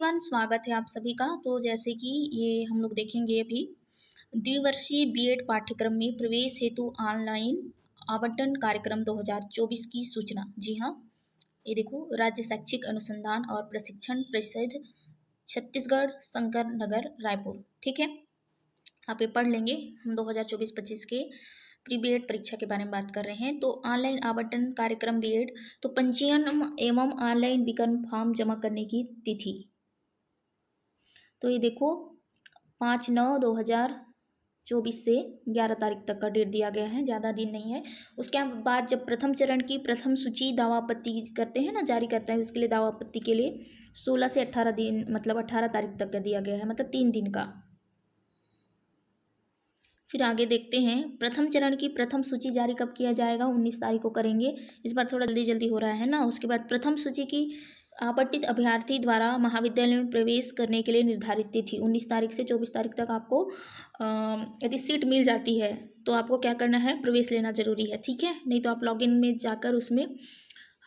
Everyone, स्वागत है आप सभी का। तो जैसे कि ये हम लोग देखेंगे अभी द्विवर्षीय बीएड पाठ्यक्रम में प्रवेश हेतु ऑनलाइन आवंटन कार्यक्रम 2024 की सूचना। जी हाँ, ये देखो, राज्य शैक्षिक अनुसंधान और प्रशिक्षण परिषद छत्तीसगढ़ शंकर नगर रायपुर। ठीक है, आप ये पढ़ लेंगे। हम 2024-25 के प्री बीएड परीक्षा के बारे में बात कर रहे हैं। तो ऑनलाइन आवंटन कार्यक्रम बीएड, तो पंजीयन एवं ऑनलाइन विकल्प फॉर्म जमा करने की तिथि, तो ये देखो 5/9/2024 से 11 तारीख तक का डेट दिया गया है, ज़्यादा दिन नहीं है। उसके बाद जब प्रथम चरण की प्रथम सूची दावा आपत्ति करते हैं ना, जारी करता है, उसके लिए दावा आपत्ति के लिए 16 से 18 दिन, मतलब 18 तारीख तक का दिया गया है, मतलब 3 दिन का। फिर आगे देखते हैं, प्रथम चरण की प्रथम सूची जारी कब किया जाएगा? 19 तारीख को करेंगे। इस बार थोड़ा जल्दी जल्दी हो रहा है ना। उसके बाद प्रथम सूची की आवंटित अभ्यर्थी द्वारा महाविद्यालय में प्रवेश करने के लिए निर्धारित तिथि 19 तारीख से 24 तारीख तक आपको यदि सीट मिल जाती है तो आपको क्या करना है? प्रवेश लेना जरूरी है। ठीक है, नहीं तो आप लॉगिन में जाकर उसमें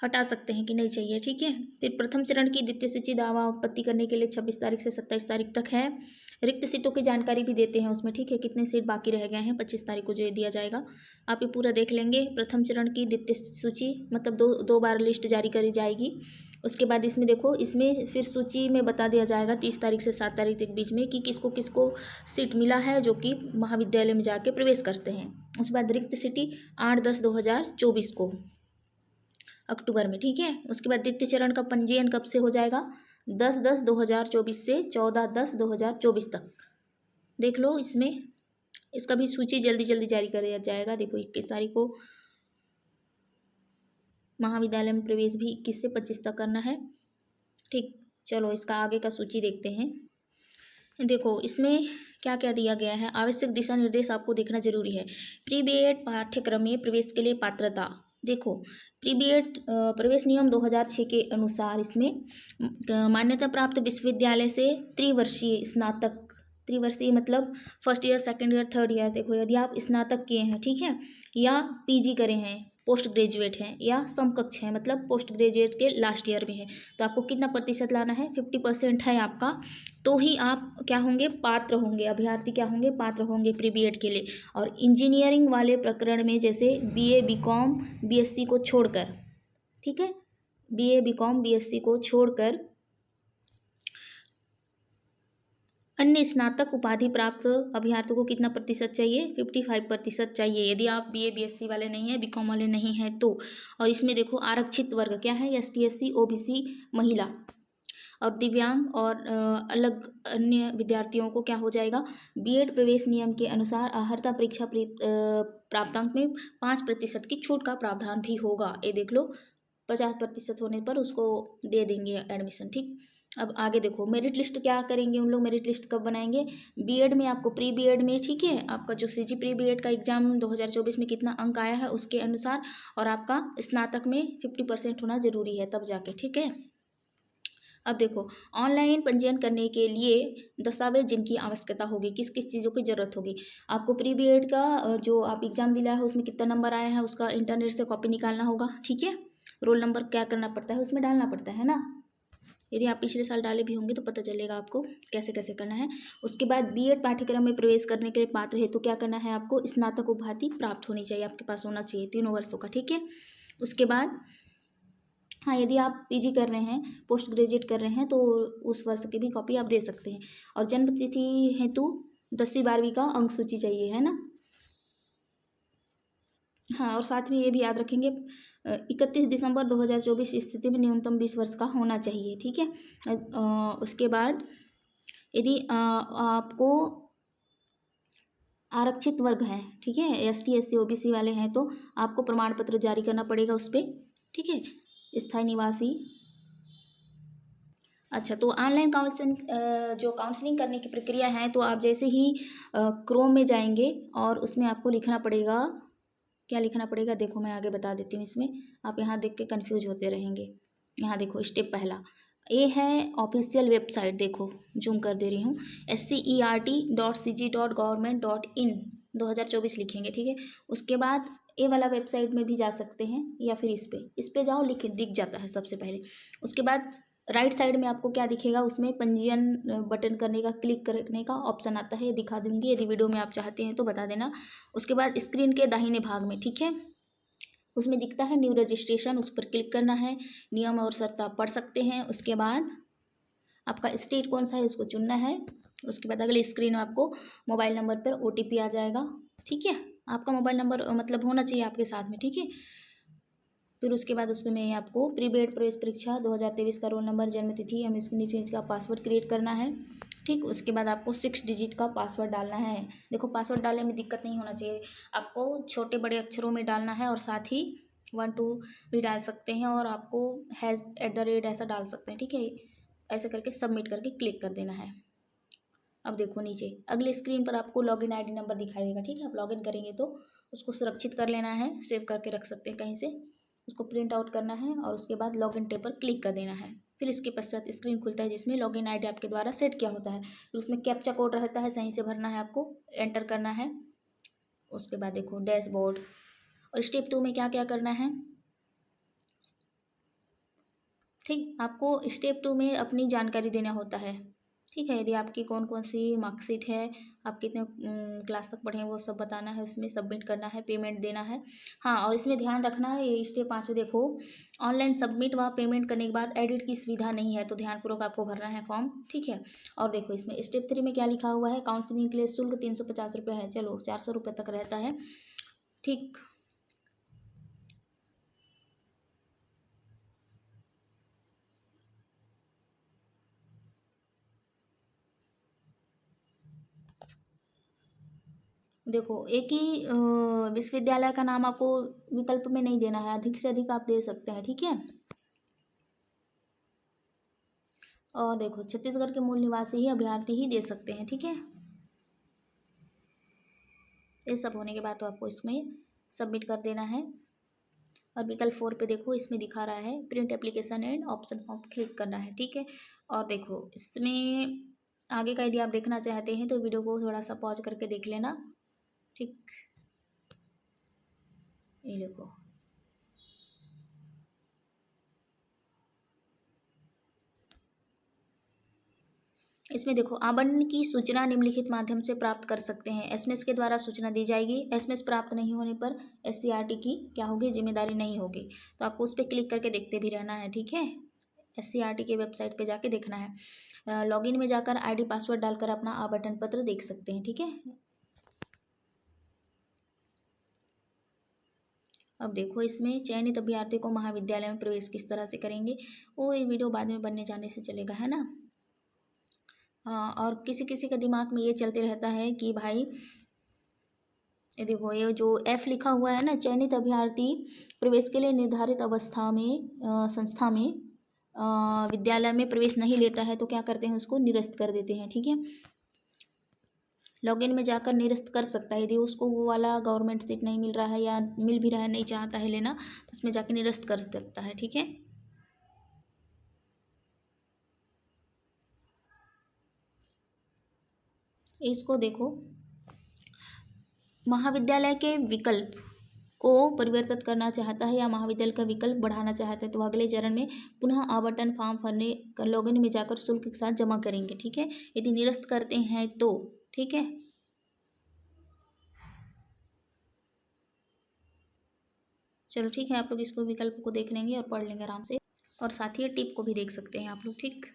हटा सकते हैं कि नहीं चाहिए। ठीक है, फिर प्रथम चरण की द्वितीय सूची दावा आपत्ति करने के लिए 26 तारीख से 27 तारीख तक है। रिक्त सीटों की जानकारी भी देते हैं उसमें। ठीक है, कितने सीट बाकी रह गए हैं, 25 तारीख को जो दिया जाएगा। आप ये पूरा देख लेंगे। प्रथम चरण की द्वितीय सूची, मतलब दो बार लिस्ट जारी करी जाएगी। उसके बाद इसमें देखो, इसमें फिर सूची में बता दिया जाएगा 30 तारीख से 7 तारीख के बीच में कि किसको किसको सीट मिला है जो कि महाविद्यालय में जाके प्रवेश करते हैं। उसके बाद रिक्त सीटी 8/10/2024 को, अक्टूबर में। ठीक है, उसके बाद द्वितीय चरण का पंजीयन कब से हो जाएगा? 10/10/2024 से 14/10/2024 तक। देख लो, इसमें इसका भी सूची जल्दी जल्दी जारी किया जाएगा। देखो 21 तारीख को महाविद्यालय में प्रवेश भी 21 से 25 तक करना है। ठीक, चलो इसका आगे का सूची देखते हैं। देखो इसमें क्या क्या दिया गया है। आवश्यक दिशा निर्देश आपको देखना जरूरी है। प्री बीएड पाठ्यक्रम में प्रवेश के लिए पात्रता, देखो प्री बीएड प्रवेश नियम 2006 के अनुसार इसमें मान्यता प्राप्त विश्वविद्यालय से त्रिवर्षीय स्नातक, त्रिवर्षीय मतलब first year, second year, third year. देखो यदि आप स्नातक किए हैं, ठीक है, या पीजी करे हैं, पोस्ट ग्रेजुएट हैं, या समकक्ष हैं, मतलब पोस्ट ग्रेजुएट के लास्ट ईयर में है, तो आपको कितना प्रतिशत लाना है? 50% है आपका, तो ही आप क्या होंगे? पात्र होंगे, अभ्यर्थी क्या होंगे? पात्र होंगे प्री बीएड के लिए। और इंजीनियरिंग वाले प्रकरण में जैसे बीए बीकॉम बीएससी को छोड़कर, ठीक है, बीए बीकॉम बीएससी को छोड़कर अन्य स्नातक उपाधि प्राप्त अभ्यर्थियों को कितना प्रतिशत चाहिए? 55% चाहिए, यदि आप बीए बीएससी वाले नहीं हैं, बीकॉम वाले नहीं हैं तो। और इसमें देखो आरक्षित वर्ग क्या है? एसटी एससी ओबीसी महिला और दिव्यांग और अलग अन्य विद्यार्थियों को क्या हो जाएगा? बीएड प्रवेश नियम के अनुसार अर्हता परीक्षा प्राप्तांक में 5% की छूट का प्रावधान भी होगा। ये देख लो, 50% होने पर उसको दे देंगे एडमिशन। ठीक, अब आगे देखो मेरिट लिस्ट क्या करेंगे उन लोग? मेरिट लिस्ट कब बनाएंगे? बीएड में आपको, प्री बीएड में, ठीक है, आपका जो सीजी प्री बीएड का एग्जाम 2024 में कितना अंक आया है उसके अनुसार, और आपका स्नातक में 50% होना जरूरी है तब जाके। ठीक है, अब देखो ऑनलाइन पंजीयन करने के लिए दस्तावेज जिनकी आवश्यकता होगी, किस किस चीज़ों की ज़रूरत होगी आपको? प्री बीएड का जो आप एग्ज़ाम दिया है उसमें कितना नंबर आया है उसका इंटरनेट से कॉपी निकालना होगा। ठीक है, रोल नंबर क्या करना पड़ता है उसमें डालना पड़ता है ना। यदि आप पिछले साल डाले भी होंगे तो पता चलेगा आपको कैसे कैसे करना है। उसके बाद बीएड पाठ्यक्रम में प्रवेश करने के लिए पात्र है तो क्या करना है आपको? स्नातक उपाधि प्राप्त होनी चाहिए, आपके पास होना चाहिए 3 वर्षों का। ठीक है, उसके बाद हाँ, यदि आप पीजी कर रहे हैं, पोस्ट ग्रेजुएट कर रहे हैं तो उस वर्ष की भी कॉपी आप दे सकते हैं। और जन्म तिथि हेतु 10वीं 12वीं का अंक सूची चाहिए, है ना। हाँ, और साथ में ये भी याद रखेंगे 31 दिसंबर 2024 स्थिति में न्यूनतम 20 वर्ष का होना चाहिए। ठीक है, उसके बाद यदि आपको आरक्षित वर्ग है, ठीक है, एसटी एससी ओबीसी वाले हैं, तो आपको प्रमाण पत्र जारी करना पड़ेगा उस पर। ठीक है, स्थायी निवासी। अच्छा, तो ऑनलाइन काउंसलिंग, जो काउंसलिंग करने की प्रक्रिया है, तो आप जैसे ही क्रोम में जाएंगे और उसमें आपको लिखना पड़ेगा, क्या लिखना पड़ेगा? देखो मैं आगे बता देती हूँ। इसमें आप यहाँ देख के कन्फ्यूज होते रहेंगे। यहाँ देखो स्टेप पहला, ये है ऑफिशियल वेबसाइट, देखो जूम कर दे रही हूँ, scert.cg.government.in 2024 लिखेंगे। ठीक है, उसके बाद ये वाला वेबसाइट में भी जा सकते हैं या फिर इस पे जाओ, दिख जाता है सबसे पहले। उसके बाद राइट साइड में आपको क्या दिखेगा, उसमें पंजीयन बटन करने का, क्लिक करने का ऑप्शन आता है, दिखा दूंगी, यदि वीडियो में आप चाहते हैं तो बता देना। उसके बाद स्क्रीन के दाहिने भाग में, ठीक है, उसमें दिखता है न्यू रजिस्ट्रेशन, उस पर क्लिक करना है। नियम और शर्त आप पढ़ सकते हैं। उसके बाद आपका स्टेट कौन सा है उसको चुनना है। उसके बाद अगले स्क्रीन में आपको मोबाइल नंबर पर OTP आ जाएगा, ठीक है। आपका मोबाइल नंबर मतलब होना चाहिए आपके साथ में, ठीक है। फिर उसके बाद उसमें आपको प्री बेड प्रवेश परीक्षा 2023 का रोल नंबर, जन्म तिथि, हम इसके नीचे इसका पासवर्ड क्रिएट करना है, ठीक। उसके बाद आपको 6 डिजिट का पासवर्ड डालना है। देखो पासवर्ड डालने में दिक्कत नहीं होना चाहिए, आपको छोटे बड़े अक्षरों में डालना है और साथ ही 1 2 भी डाल सकते हैं और आपको #@ ऐसा डाल सकते हैं, ठीक है। ऐसे करके सबमिट करके क्लिक कर देना है। अब देखो नीचे अगले स्क्रीन पर आपको लॉगिन ID नंबर दिखाई देगा, ठीक है। आप लॉगिन करेंगे तो उसको सुरक्षित कर लेना है, सेव करके रख सकते हैं कहीं से, उसको प्रिंट आउट करना है और उसके बाद लॉगिन टैब पर क्लिक कर देना है। फिर इसके पश्चात स्क्रीन खुलता है जिसमें लॉगिन ID आपके द्वारा सेट किया होता है, फिर उसमें कैप्चा कोड रहता है, सही से भरना है, आपको एंटर करना है। उसके बाद देखो डैशबोर्ड, और स्टेप 2 में क्या क्या करना है, ठीक। आपको स्टेप 2 में अपनी जानकारी देना होता है, ठीक है। यदि आपकी कौन कौन सी मार्कशीट है, आप कितने क्लास तक पढ़े हैं, वो सब बताना है, उसमें सबमिट करना है, पेमेंट देना है। हाँ, और इसमें ध्यान रखना है, ये स्टेप 5 देखो, ऑनलाइन सबमिट व पेमेंट करने के बाद एडिट की सुविधा नहीं है, तो ध्यानपूर्वक आपको भरना है फॉर्म, ठीक है। और देखो इसमें स्टेप 3 में क्या लिखा हुआ है, काउंसलिंग के लिए शुल्क 350 रुपये है, चलो 400 रुपये तक रहता है, ठीक। देखो एक ही विश्वविद्यालय का नाम आपको विकल्प में नहीं देना है, अधिक से अधिक आप दे सकते हैं, ठीक है। और देखो छत्तीसगढ़ के मूल निवासी ही अभ्यर्थी ही दे सकते हैं, ठीक है। ये सब होने के बाद तो आपको इसमें सबमिट कर देना है। और विकल्प 4 पे देखो इसमें दिखा रहा है print application and option form, click करना है, ठीक है। और देखो इसमें आगे का यदि आप देखना चाहते हैं तो वीडियो को थोड़ा सा पॉज करके देख लेना, ठीक। ये देखो इसमें देखो आवंटन की सूचना निम्नलिखित माध्यम से प्राप्त कर सकते हैं। SMS के द्वारा सूचना दी जाएगी, SMS प्राप्त नहीं होने पर SCRT की क्या होगी, जिम्मेदारी नहीं होगी, तो आपको उस पर क्लिक करके देखते भी रहना है, ठीक है। SCRT के वेबसाइट पे जाके देखना है। लॉगिन में जाकर ID पासवर्ड डालकर अपना आवंटन पत्र देख सकते हैं, ठीक है। अब देखो इसमें चयनित अभ्यर्थी को महाविद्यालय में प्रवेश किस तरह से करेंगे, वो ये वीडियो बाद में बनने जाने से चलेगा, है ना। हाँ, और किसी किसी का दिमाग में ये चलते रहता है कि भाई ये देखो ये जो F लिखा हुआ है ना, चयनित अभ्यर्थी प्रवेश के लिए निर्धारित अवस्था में संस्था में विद्यालय में प्रवेश नहीं लेता है तो क्या करते हैं, उसको निरस्त कर देते हैं, ठीक है। लॉगिन में जाकर निरस्त कर सकता है, यदि उसको वो वाला गवर्नमेंट सीट नहीं मिल रहा है या मिल भी रहा है नहीं चाहता है लेना, तो उसमें जाकर निरस्त कर सकता है, ठीक है। इसको देखो महाविद्यालय के विकल्प को परिवर्तित करना चाहता है या महाविद्यालय का विकल्प बढ़ाना चाहता है तो अगले चरण में पुनः आवंटन फॉर्म भरने कर लॉगिन में जाकर शुल्क के साथ जमा करेंगे, ठीक है। यदि निरस्त करते हैं तो ठीक है। चलो ठीक है, आप लोग इसको विकल्प को देख लेंगे और पढ़ लेंगे आराम से, और साथ ही टिप को भी देख सकते हैं आप लोग, ठीक।